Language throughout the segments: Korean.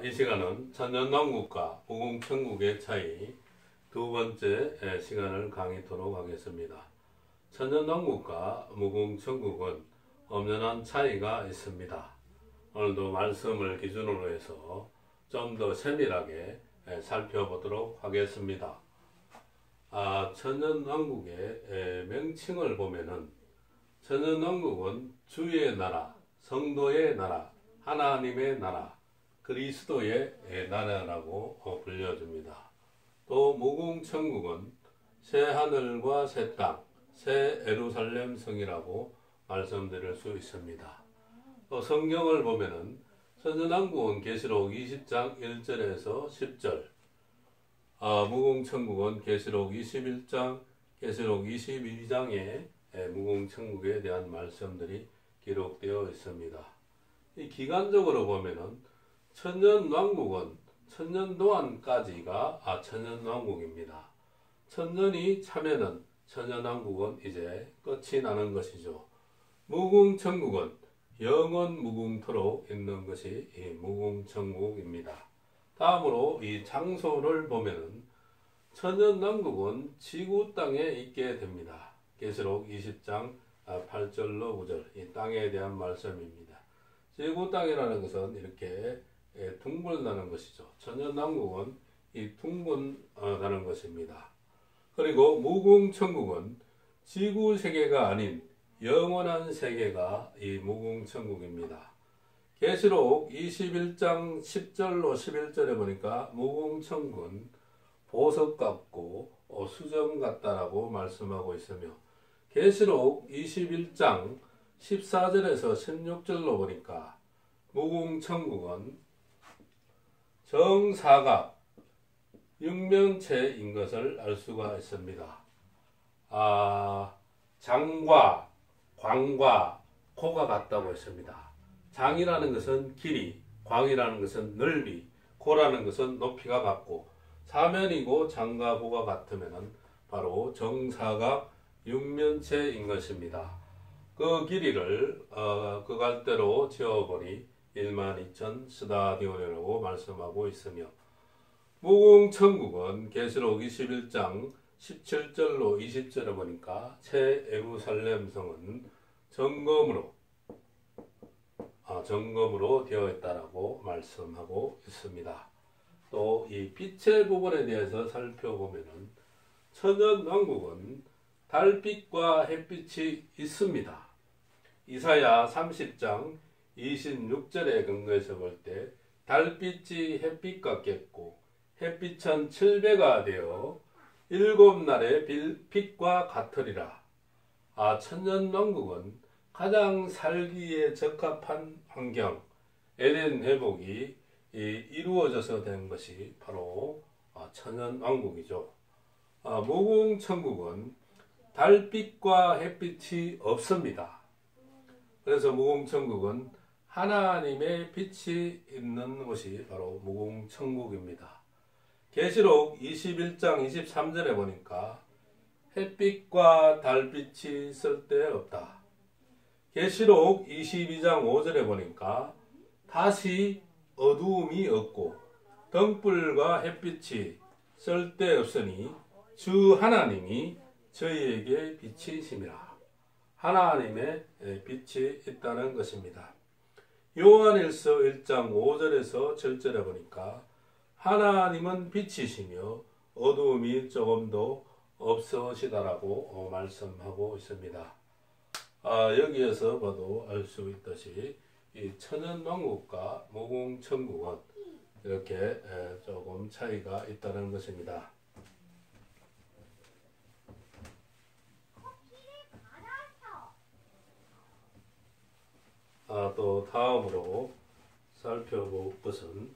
이 시간은 천년왕국과 무궁천국의 차이 두 번째 시간을 강의토록 하겠습니다. 천년왕국과 무궁천국은 엄연한 차이가 있습니다. 오늘도 말씀을 기준으로 해서 좀 더 세밀하게 살펴보도록 하겠습니다. 천년왕국의 명칭을 보면은 천년왕국은 주의 나라, 성도의 나라, 하나님의 나라, 그리스도의 나라라고 불려줍니다. 또 무궁천국은 새 하늘과 새 땅, 새 예루살렘 성이라고 말씀드릴 수 있습니다. 또 성경을 보면은 천년왕국은 계시록 20장 1절에서 10절, 무궁천국은 계시록 21장, 계시록 22장에 무궁천국에 대한 말씀들이 기록되어 있습니다. 이 기간적으로 보면은 천년왕국은 천년 동안까지가 천년왕국입니다. 천년이 차면은 천년왕국은 이제 끝이 나는 것이죠. 무궁천국은 영원 무궁토록 있는 것이 이 무궁천국입니다. 다음으로 이 장소를 보면은 천년왕국은 지구 땅에 있게 됩니다. 계시록 20장 8절로 9절 이 땅에 대한 말씀입니다. 지구 땅이라는 것은 이렇게 둥글다는 것이죠. 천년왕국은 이 둥근다는 것입니다. 그리고 무궁천국은 지구 세계가 아닌 영원한 세계가 이 무궁천국입니다. 계시록 21장 10절로 11절에 보니까 무궁천국은 보석 같고 수정 같다라고 말씀하고 있으며, 계시록 21장 14절에서 16절로 보니까 무궁천국은 정사각 육면체인 것을 알 수가 있습니다. 장과 광과 코가 같다고 했습니다. 장이라는 것은 길이, 광이라는 것은 넓이, 코라는 것은 높이가 같고, 사면이고 장과 코가 같으면 바로 정사각 육면체인 것입니다. 그 길이를 그 갈대로 지어보니 12,000 스타디온이라고 말씀하고 있으며, 무궁천국은 계시록 21장 17절로 20절에 보니까 새 예루살렘 성은 점검으로 되어 있다라고 말씀하고 있습니다. 또 이 빛의 부분에 대해서 살펴보면은 천년왕국은 달빛과 햇빛이 있습니다. 이사야 30장 26절에 근거해서 볼 때 달빛이 햇빛 같겠고 햇빛은 7배가 되어 7날의 빛과 같으리라. 천년왕국은 가장 살기에 적합한 환경, 에덴 회복이 이루어져서 된 것이 바로 천년왕국이죠. 무궁천국은 달빛과 햇빛이 없습니다. 그래서 무궁천국은 하나님의 빛이 있는 곳이 바로 무궁천국입니다. 계시록 21장 23절에 보니까 햇빛과 달빛이 쓸데없다. 계시록 22장 5절에 보니까 다시 어두움이 없고 등불과 햇빛이 쓸데없으니 주 하나님이 저희에게 빛이심이라. 하나님의 빛이 있다는 것입니다. 요한일서 1장 5절에서 7절에 보니까 하나님은 빛이시며 어두움이 조금도 없으시다라고 말씀하고 있습니다. 여기에서 봐도 알 수 있듯이 이 천년왕국과 무궁천국은 이렇게 조금 차이가 있다는 것입니다. 또 다음으로 살펴볼 것은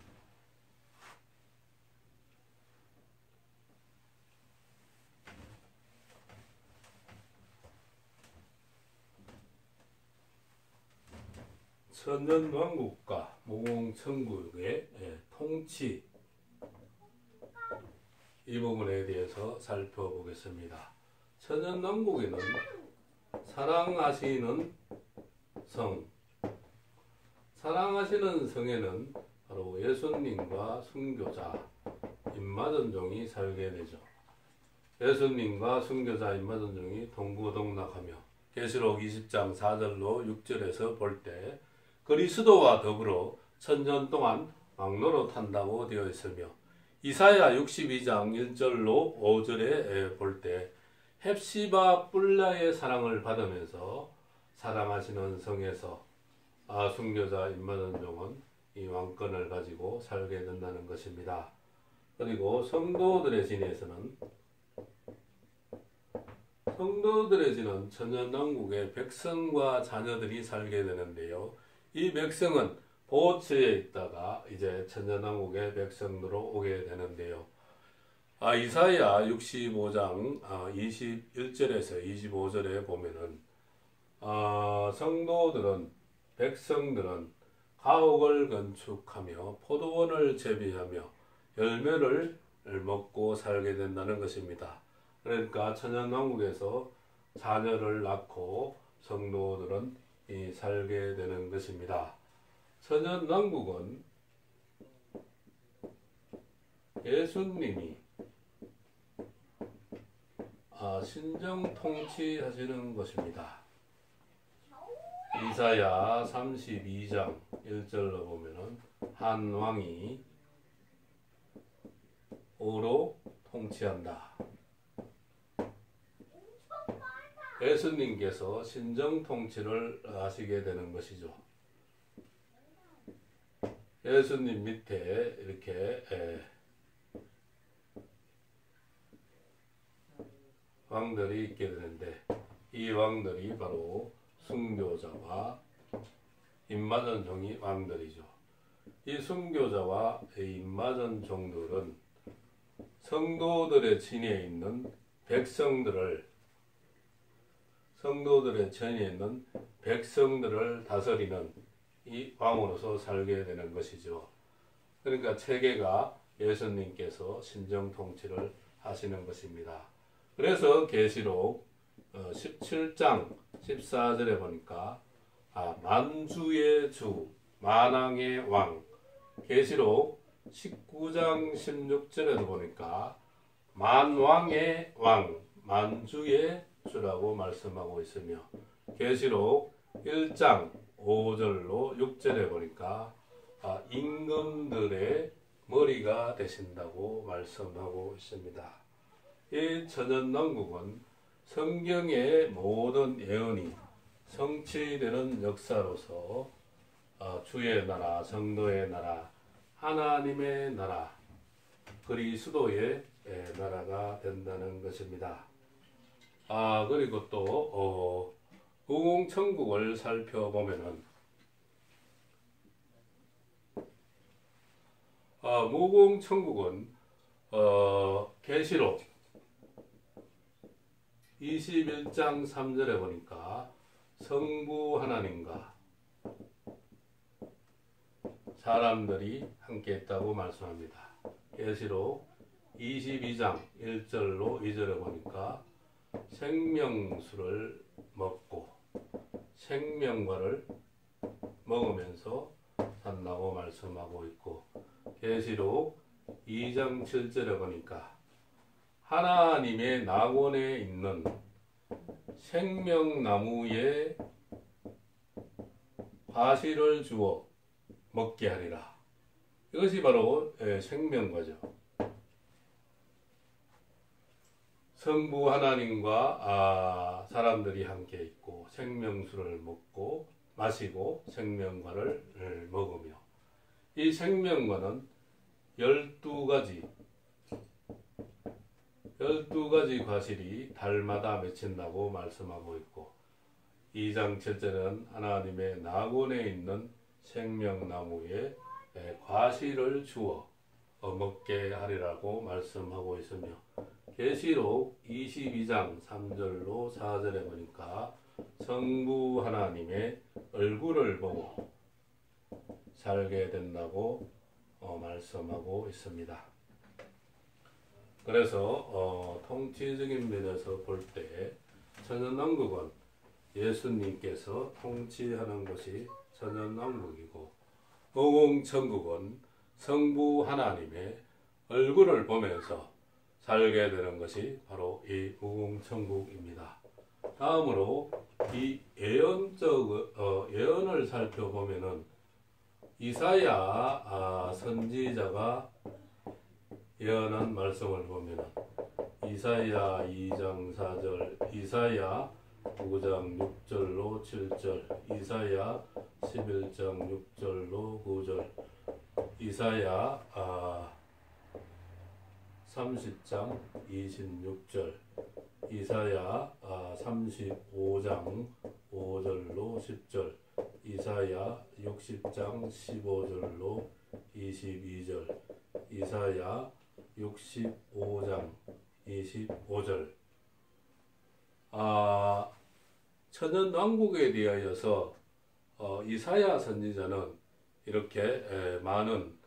천년왕국과 무궁천국의 통치, 이 부분에 대해서 살펴보겠습니다. 천년왕국에는 사랑하시는 성, 사랑하시는 성에는 바로 예수님과 순교자 임마전종이 살게 되죠. 예수님과 순교자 임마전종이 동고동락하며 계시록 20장 4절로 6절에서 볼 때 그리스도와 더불어 천년 동안 왕노릇 한다고 되어 있으며 이사야 62장 1절로 5절에 볼 때 헵시바 뿔라의 사랑을 받으면서 사랑하시는 성에서 순교자 임마전종은 이 왕권을 가지고 살게 된다는 것입니다. 그리고 성도들의 진에서는 천년왕국의 백성과 자녀들이 살게 되는데요. 이 백성은 보호처에 있다가 이제 천년왕국의 백성으로 오게 되는데요. 이사야 65장 21절에서 25절에 보면은 백성들은 가옥을 건축하며 포도원을 재배하며 열매를 먹고 살게 된다는 것입니다. 그러니까 천년왕국에서 자녀를 낳고 성도들은 살게 되는 것입니다. 천년왕국은 예수님이 신정 통치하시는 것입니다. 이사야 32장 1절로 보면은 한 왕이 오로 통치한다. 예수님께서 신정 통치를 하시게 되는 것이죠. 예수님 밑에 이렇게 왕들이 있게 되는데 이 왕들이 바로 순교자와 임마전종이 왕들이죠. 이 순교자와 임마전종들은 성도들의 진에 있는 백성들을 다스리는 이 왕으로서 살게 되는 것이죠. 그러니까 체계가 예수님께서 신정 통치를 하시는 것입니다. 그래서 계시록 17장 14절에 보니까 만주의 주, 만왕의 왕, 계시록 19장 16절에도 보니까 만왕의 왕, 만주의 주라고 말씀하고 있으며 계시록 1장 5절로 6절에 보니까 임금들의 머리가 되신다고 말씀하고 있습니다. 이 천년왕국은 성경의 모든 예언이 성취되는 역사로서 주의 나라, 성도의 나라, 하나님의 나라, 그리스도의 나라가 된다는 것입니다. 그리고 또 무공천국을 살펴보면은 무공천국은 계시록 21장 3절에 보니까 성부 하나님과 사람들이 함께 했다고 말씀합니다. 계시록 22장 1절로 2절에 보니까 생명수를 먹고 생명과를 먹으면서 산다고 말씀하고 있고 계시록 2장 7절에 보니까 하나님의 낙원에 있는 생명나무에 과실을 주어 먹게 하리라. 이것이 바로 생명과죠. 성부 하나님과 사람들이 함께 있고 생명수를 먹고 마시고 생명과를 먹으며 이 생명과는 12가지 과실이 달마다 맺힌다고 말씀하고 있고 2장 7절은 하나님의 낙원에 있는 생명나무에 과실을 주어 먹게 하리라고 말씀하고 있으며 계시록 22장 3절로 4절에 보니까 성부 하나님의 얼굴을 보고 살게 된다고 말씀하고 있습니다. 그래서 통치적인 면에서 볼 때 천년왕국은 예수님께서 통치하는 것이 천년왕국이고 무공천국은 성부 하나님의 얼굴을 보면서 살게 되는 것이 바로 이 무궁천국입니다. 다음으로 이 예언을 살펴보면은 이사야 선지자가 예언한 말씀을 보면은 이사야 2장 4절, 이사야 9장 6절로 7절, 이사야 11장 6절로 9절, 이사야 30장 26절, 이사야 35장 5절로 10절, 이사야 60장 15절로 22절, 이사야 65장 25절. 천연왕국에 대하여서 이사야 선지자는 이렇게 많은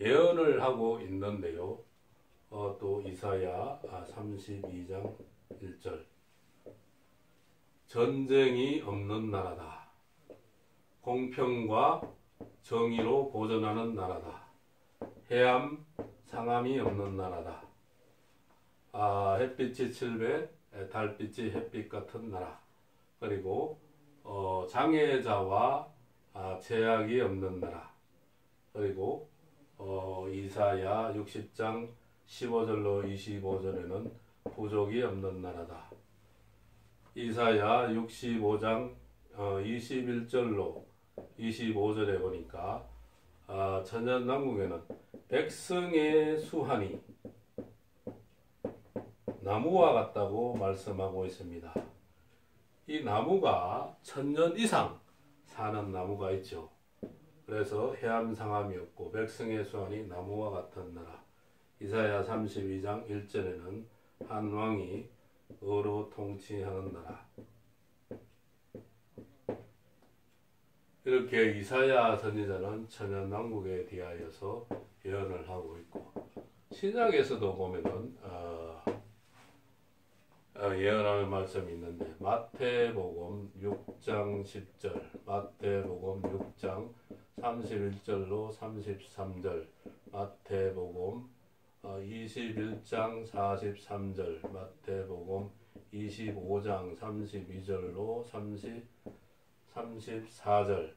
예언을 하고 있는데요. 또 이사야 32장 1절, 전쟁이 없는 나라다. 공평과 정의로 보존하는 나라다. 해암, 상함이 없는 나라다. 햇빛이 7배, 달빛이 햇빛 같은 나라. 그리고 장애자와 제약이 없는 나라. 그리고 이사야 60장 15절로 25절에는 부족이 없는 나라다. 이사야 65장 21절로 25절에 보니까 천연왕국에는 백성의 수한이 나무와 같다고 말씀하고 있습니다. 이 나무가 1000년 이상 사는 나무가 있죠. 그래서 해암 상함이 없고 백성의 수한이 나무와 같은 나라. 이사야 32장 1절에는 한 왕이 의로 통치하는 나라. 이렇게 이사야 선지자는 천연왕국에 대하여서 예언을 하고 있고, 신약에서도 보면은 예언하는 말씀이 있는데, 마태복음 6장 10절, 마태복음 6장 31절로 33절, 마태복음 21장 43절, 마태복음 25장 32절로 34절,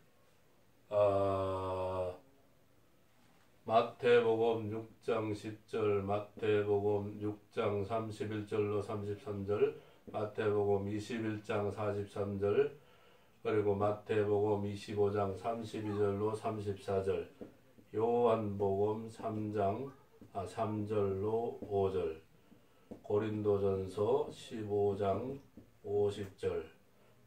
마태복음 6장 10절, 마태복음 6장 31절로 33절, 마태복음 21장 43절, 그리고 마태복음 25장 32절로 34절, 요한복음 3장 3절로 5절, 고린도전서 15장 50절,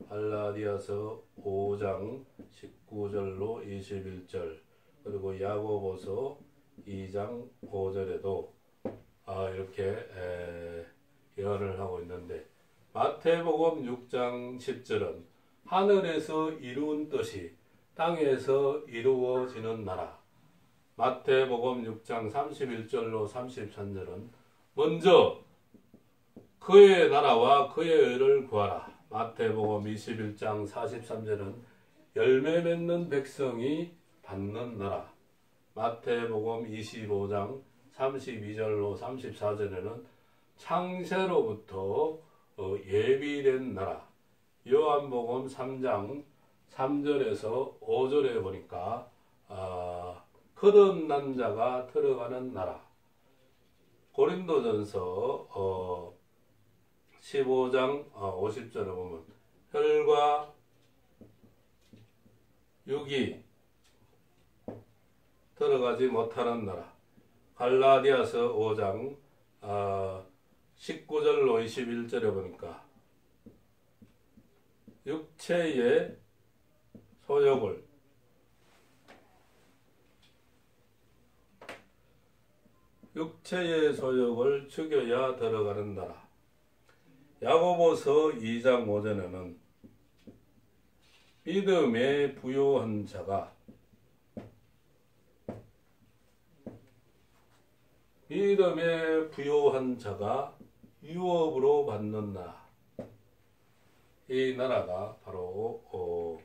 갈라디아서 5장 19절로 21절, 그리고 야고보서 2장 5절에도 이렇게 예언을 하고 있는데, 마태복음 6장 10절은 하늘에서 이루은 뜻이 땅에서 이루어지는 나라. 마태복음 6장 31절로 33절은 먼저 그의 나라와 그의 의를 구하라. 마태복음 21장 43절은 열매 맺는 백성이 받는 나라. 마태복음 25장 32절로 34절에는 창세로부터 예비된 나라. 요한복음 3장 3절에서 5절에 보니까 거듭난 자가 들어가는 나라. 고린도전서 15장 50절에 보면 혈과 육이 들어가지 못하는 나라. 갈라디아서 5장 19절로 21절에 보니까 육체의 소욕을 죽여야 들어가는 나라. 야고보서 2장 5절에는 믿음에 부요한 자가 유업으로 받는 나라. 이 나라가 바로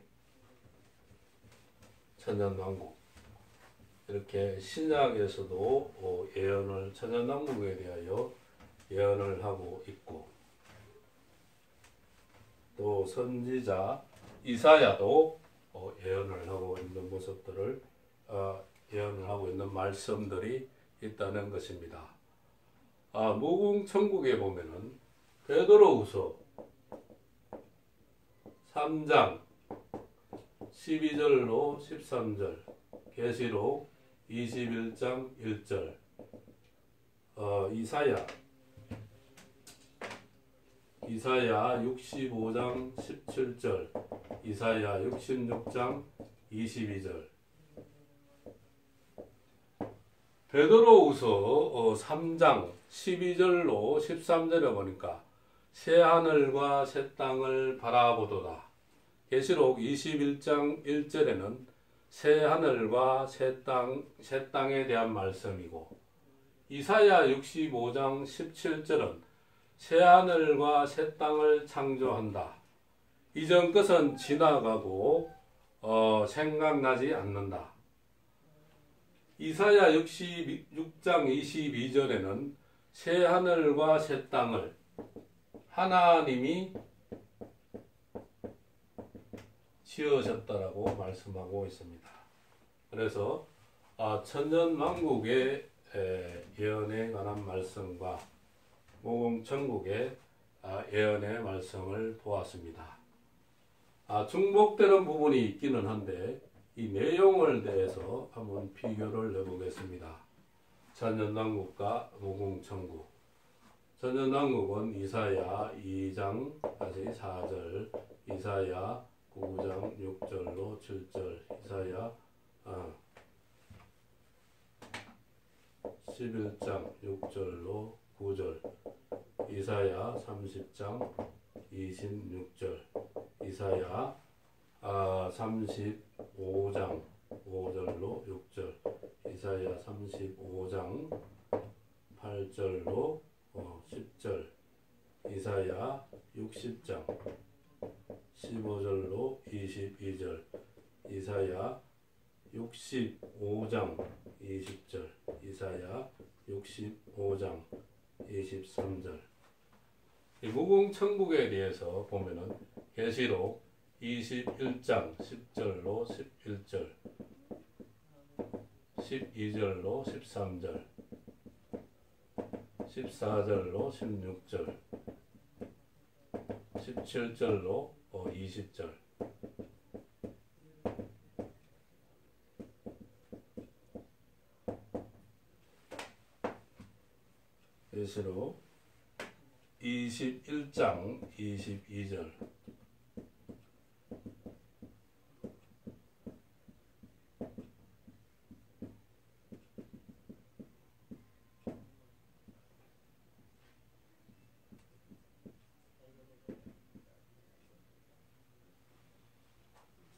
천년왕국. 이렇게 신약에서도 예언을 천연왕국에 대하여 예언을 하고 있고, 또 선지자 이사야도 예언을 하고 있는 모습들을 예언을 하고 있는 말씀들이 있다는 것입니다. 무궁천국에 보면은 베드로후서 3장 12절로 13절, 계시록 21장 1절, 이사야 65장 17절, 이사야 66장 22절. 베드로후서 3장 12절로 13절에 보니까 새 하늘과 새 땅을 바라보도다. 계시록 21장 1절에는 새 하늘과 새 땅에 대한 말씀이고, 이사야 65장 17절은 새 하늘과 새 땅을 창조한다. 이전 것은 지나가고 생각나지 않는다. 이사야 66장 22절에는 새 하늘과 새 땅을 하나님이 지으셨다라고 말씀하고 있습니다. 그래서 천년왕국의 예언에 관한 말씀과 무궁천국의 예언의 말씀을 보았습니다. 중복되는 부분이 있기는 한데 이 내용을 대해서 한번 비교를 해보겠습니다. 천년왕국과 무궁천국. 천년왕국은 이사야 2장까지 4절, 이사야 9장 6절로 7절, 이사야 11장 6절로 9절, 이사야 30장 26절, 이사야 35장 5절로 6절, 이사야 35장 8절로 10절, 이사야 60장 15절로 22절, 이사야 65장 20절, 이사야 65장 23절. 이 무궁천국에 대해서 보면은 계시록 21장 10절로 11절, 12절로 13절, 14절로 16절, 17절로 20절. 계시록 21장 22절,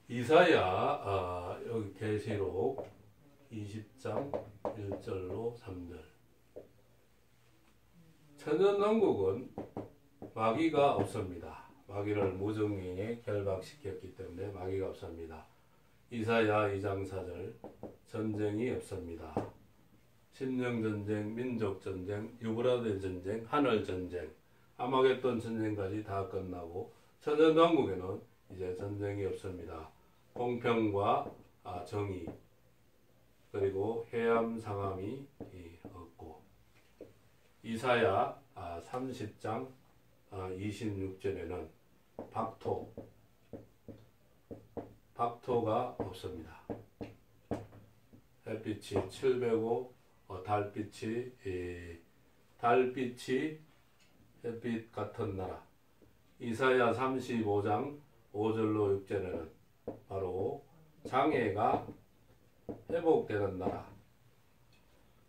이사야 여기 계시록 20장 1절로 3절. 천년왕국은 마귀가 없습니다. 마귀를 무정리에 결박시켰기 때문에 마귀가 없습니다. 이사야 2장 4절, 전쟁이 없습니다. 신령전쟁, 민족전쟁, 유브라데 전쟁, 하늘전쟁, 아마겟돈 전쟁까지 다 끝나고 천년왕국에는 이제 전쟁이 없습니다. 공평과 정의, 그리고 해암 상함이 없고, 이사야 30장 26절에는 박토가 없습니다. 햇빛이 705, 달빛이 햇빛 같은 나라. 이사야 35장 5절로 6절에는 바로 장애가 회복되는 나라.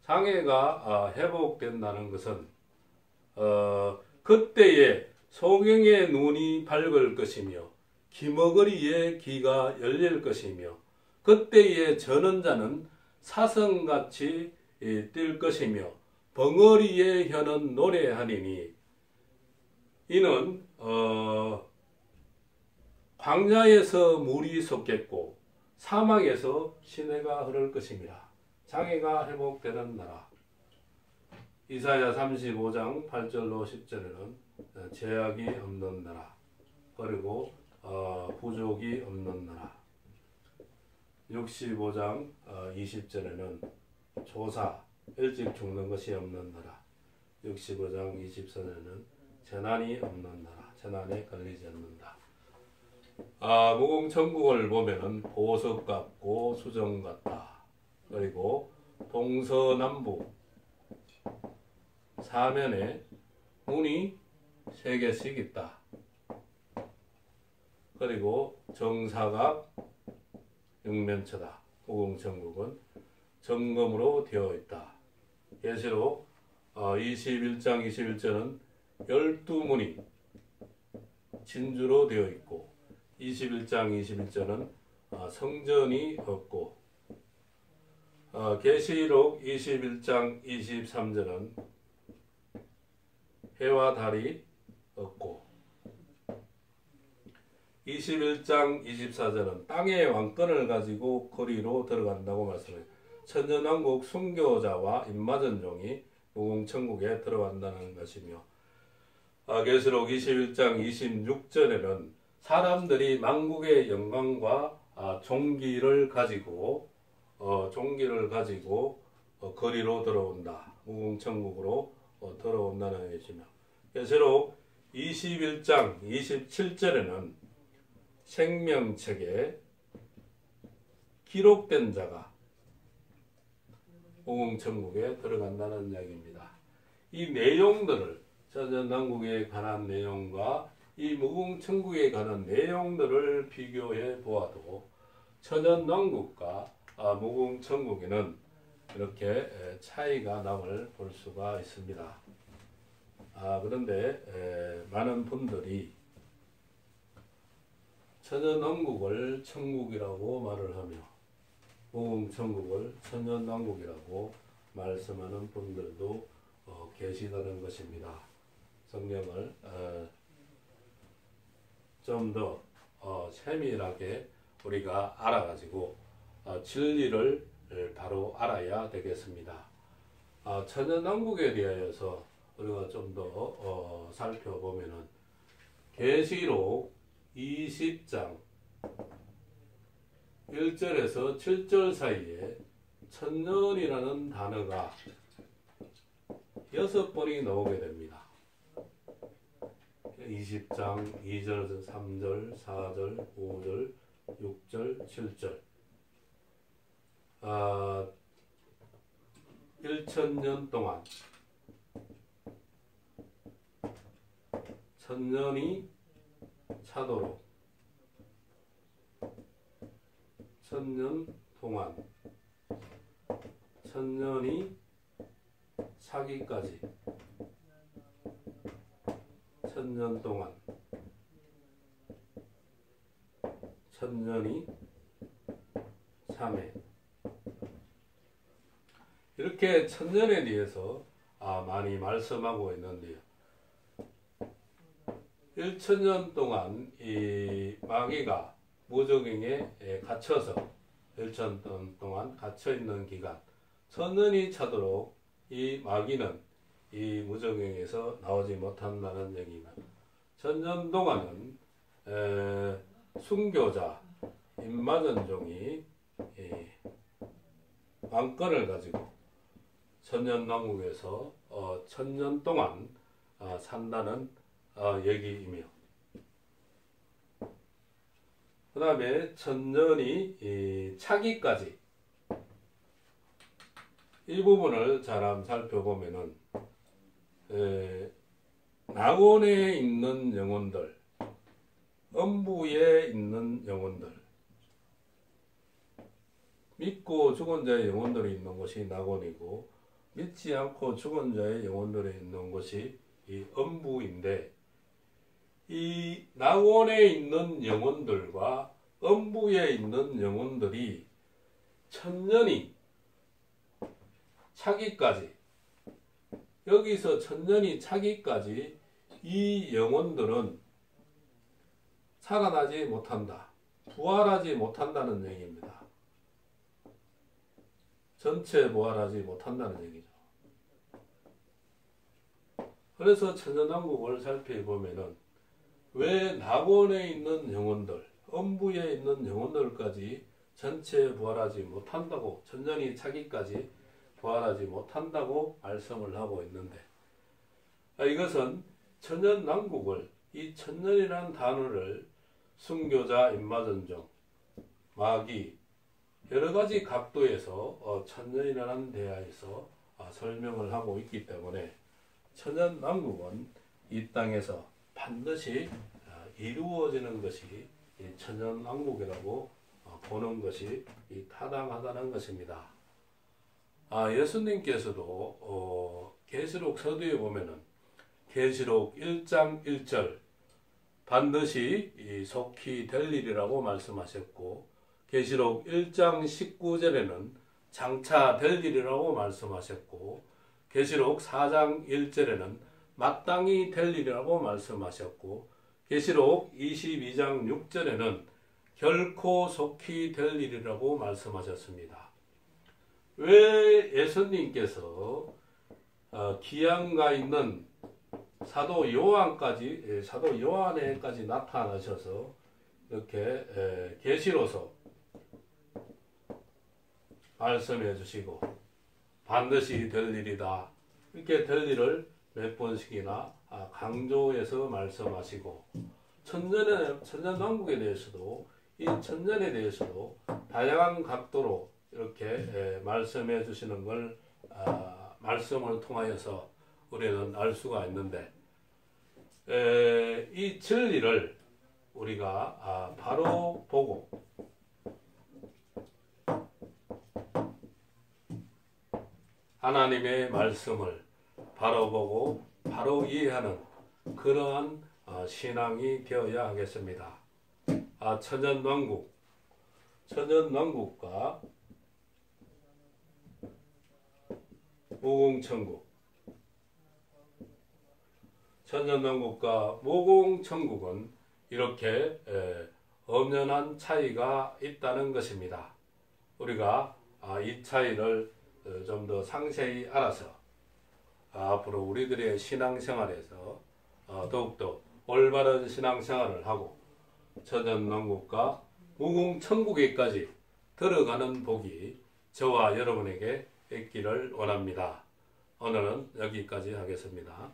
장애가 회복된다는 것은 그때에 소경의 눈이 밝을 것이며 기머거리의 귀가 열릴 것이며 그때에 저는 자는 사성같이 뛸 것이며 벙어리의 혀는 노래하리니 이는 광야에서 물이 솟겠고 사막에서 시내가 흐를 것입니다. 장애가 회복되는 나라. 이사야 35장 8절로 10절에는 제약이 없는 나라, 그리고 부족이 없는 나라. 65장 20절에는 조사, 일찍 죽는 것이 없는 나라. 65장 24절에는 재난이 없는 나라, 재난에 걸리지 않는다. 무궁천국을 보면은 보석 같고 수정 같다. 그리고 동서남북 사면에 문이 3개씩 있다. 그리고 정사각 육면처다. 무궁천국은 정금으로 되어 있다. 계시록 21장 21절은 12문이 진주로 되어 있고 21장 21절은 성전이 없고 계시록 21장 23절은 해와 달이 없고 21장 24절은 땅의 왕권을 가지고 거리로 들어간다고 말씀해요. 천년왕국 순교자와 입맞은 종이 무궁천국에 들어간다는 것이며 계시록 21장 26절에는 사람들이 만국의 영광과 종기를 가지고 거리로 들어온다. 무궁천국으로 들어온다는 것이며 계시록 21장 27절에는 생명책에 기록된 자가 무궁천국에 들어간다는 이야기입니다. 이 내용들을 천년왕국에 관한 내용과 이 무궁천국에 관한 내용들을 비교해 보아도 천년왕국과 무궁천국에는 이렇게 차이가 남을 볼 수가 있습니다. 그런데 많은 분들이 천년왕국을 천국이라고 말을 하며 무궁천국을 천년왕국이라고 말씀하는 분들도 계시다는 것입니다. 성경을 좀 더 세밀하게 우리가 알아가지고 진리를 바로 알아야 되겠습니다. 천년왕국에 대하여서 우리가 좀 더 살펴보면은 계시록 20장 1절에서 7절 사이에 천년이라는 단어가 6번이 나오게 됩니다. 20장 2절, 3절, 4절, 5절, 6절, 7절 1000년 동안 천년이 차도록 1000년 동안 천년이 차기까지 1000년 동안 천년이 참회 이렇게 천년에 대해서 많이 말씀하고 있는데요. 1000년 동안 이 마귀가 무적행에 갇혀서 1000년 동안 갇혀있는 기간 천년이 차도록 이 마귀는 이 무적행에서 나오지 못한다는 얘기입니다. 천년 동안은 순교자 입맞은 종이 왕권을 가지고 천년왕국에서 천년 동안 산다는 얘기이며 그 다음에 천년이 차기까지 이 부분을 잘 한번 살펴보면은 낙원에 있는 영혼들, 음부에 있는 영혼들, 믿고 죽은 자의 영혼들이 있는 곳이 낙원이고 믿지 않고 죽은 자의 영혼들이 있는 곳이 이 음부인데 이 낙원에 있는 영혼들과 음부에 있는 영혼들이 천년이 차기까지 여기서 천년이 차기까지 이 영혼들은 살아나지 못한다. 부활하지 못한다는 얘기입니다. 전체 부활하지 못한다는 얘기죠. 그래서 천연왕국을 살펴보면은 왜 낙원에 있는 영혼들, 음부에 있는 영혼들까지 전체 부활하지 못한다고, 천년이 차기까지 부활하지 못한다고 말씀을 하고 있는데, 이것은 천연왕국을, 이 천년이라는 단어를 순교자, 인마전종, 마귀 여러 가지 각도에서 천년이라는 대하에서 설명을 하고 있기 때문에 천연왕국은 이 땅에서 반드시 이루어지는 것이 이 천연왕국이라고 보는 것이 타당하다는 것입니다. 예수님께서도 계시록 서두에 보면은 계시록 1장 1절 반드시 속히 될 일이라고 말씀하셨고, 계시록 1장 19절에는 장차 될 일이라고 말씀하셨고, 계시록 4장 1절에는 마땅히 될 일이라고 말씀하셨고, 계시록 22장 6절에는 결코 속히 될 일이라고 말씀하셨습니다. 왜 예수님께서 기양가 있는 사도 요한에까지 나타나셔서 이렇게 계시로서 말씀해 주시고 반드시 될 일이다, 이렇게 될 일을 몇 번씩이나 강조해서 말씀하시고, 천년왕국에 대해서도, 이 천년에 대해서도 다양한 각도로 이렇게 말씀해 주시는 걸 말씀을 통하여서 우리는 알 수가 있는데, 이 진리를 우리가 바로 보고 하나님의 말씀을 바로 보고 바로 이해하는 그러한 신앙이 되어야 하겠습니다. 천연왕국과 모공천국, 천연왕국과 모공천국은 이렇게 엄연한 차이가 있다는 것입니다. 우리가 이 차이를 좀 더 상세히 알아서 앞으로 우리들의 신앙생활에서 더욱더 올바른 신앙생활을 하고 천연왕국과 무궁천국에까지 들어가는 복이 저와 여러분에게 있기를 원합니다. 오늘은 여기까지 하겠습니다.